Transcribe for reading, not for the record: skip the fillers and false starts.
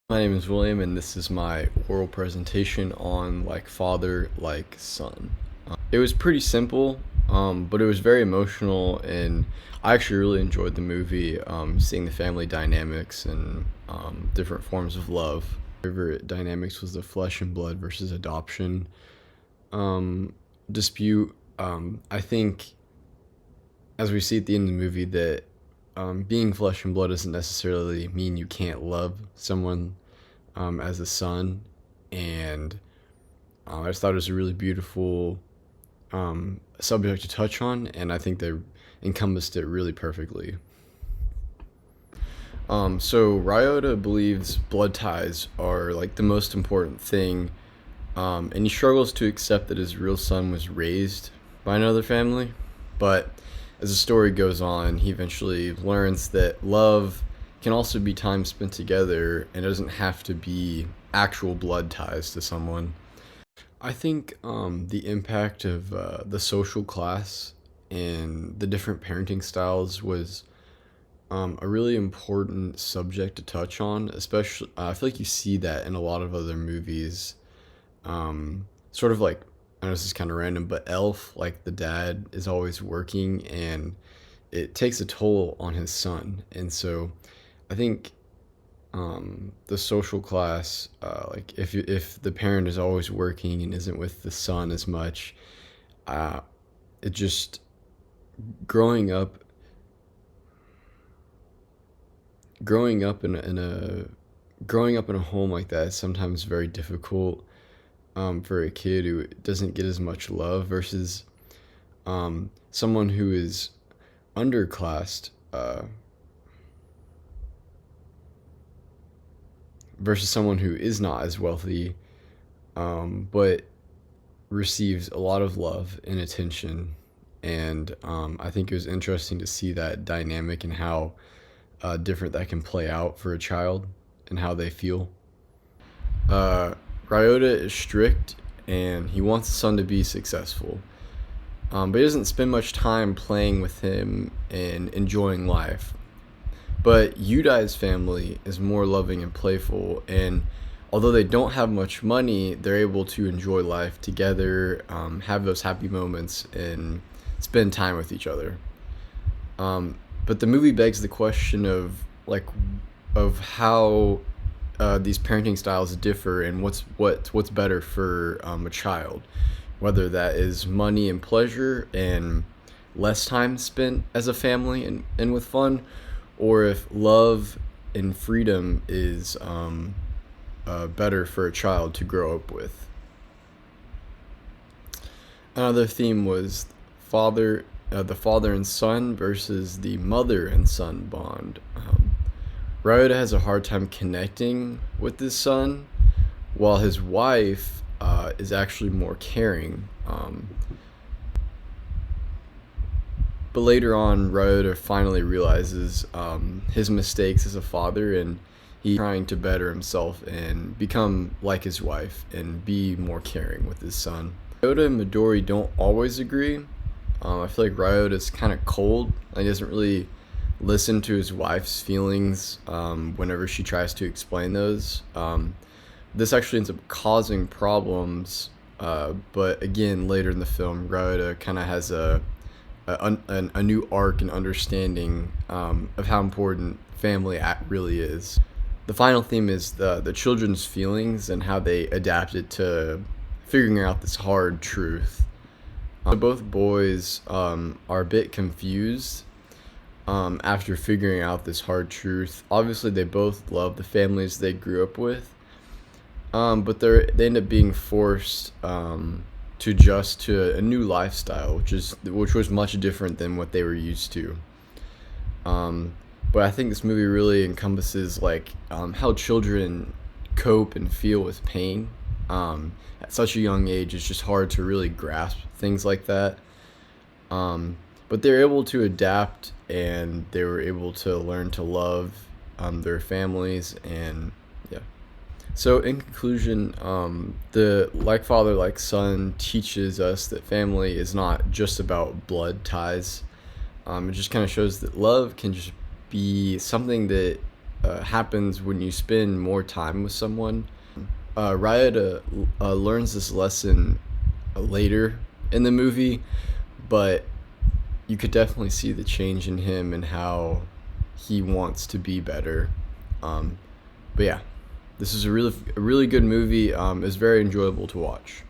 My name is William, and this is my oral presentation on Like Father, Like Son. It was pretty simple, but it was very emotional, and I actually really enjoyed the movie, seeing the family dynamics and different forms of love. My favorite dynamics was the flesh and blood versus adoption um, dispute. I think, as we see at the end of the movie, that being flesh and blood doesn't necessarily mean you can't love someone as a son, and I just thought it was a really beautiful subject to touch on, and I think they encompassed it really perfectly. So Ryota believes blood ties are like the most important thing, and he struggles to accept that his real son was raised by another family. But as the story goes on, he eventually learns that love can also be time spent together and it doesn't have to be actual blood ties to someone. I think the impact of the social class and the different parenting styles was a really important subject to touch on. Especially, I feel like you see that in a lot of other movies. Sort of like, I know this is kind of random, but Elf, like the dad is always working, and it takes a toll on his son. And so, I think the social class, like if the parent is always working and isn't with the son as much, uh, it just growing up, growing up in a growing up in a home like that is sometimes very difficult for a kid who doesn't get as much love versus someone who is underclassed, versus someone who is not as wealthy, but receives a lot of love and attention. And I think it was interesting to see that dynamic and how different that can play out for a child and how they feel. Uh, Ryota is strict and he wants his son to be successful, but he doesn't spend much time playing with him and enjoying life. But Yudai's family is more loving and playful, and although they don't have much money, they're able to enjoy life together, have those happy moments, and spend time with each other. But the movie begs the question of how these parenting styles differ and what's better for a child, whether that is money and pleasure and less time spent as a family and with fun, or if love and freedom is better for a child to grow up with. Another theme was the father and son versus the mother and son bond. Ryota has a hard time connecting with his son, while his wife is actually more caring. But later on, Ryota finally realizes his mistakes as a father, and he's trying to better himself and become like his wife and be more caring with his son. Ryota and Midori don't always agree. I feel like Ryota is kind of cold. He doesn't really listen to his wife's feelings whenever she tries to explain those. This actually ends up causing problems, but again, later in the film, Ryota kind of has a new arc and understanding of how important family really is. The final theme is the children's feelings and how they adapted to figuring out this hard truth. So both boys are a bit confused after figuring out this hard truth. Obviously, they both love the families they grew up with, but they end up being forced to adjust to a new lifestyle, which was much different than what they were used to. But I think this movie really encompasses how children cope and feel with pain. At such a young age, it's just hard to really grasp things like that. But they're able to adapt, and they were able to learn to love their families, and yeah. So in conclusion, the Like Father, Like Son teaches us that family is not just about blood ties. It just kind of shows that love can just be something that happens when you spend more time with someone. Ryota learns this lesson later in the movie, but you could definitely see the change in him and how he wants to be better. Um, but yeah, this is a really good movie. It's very enjoyable to watch.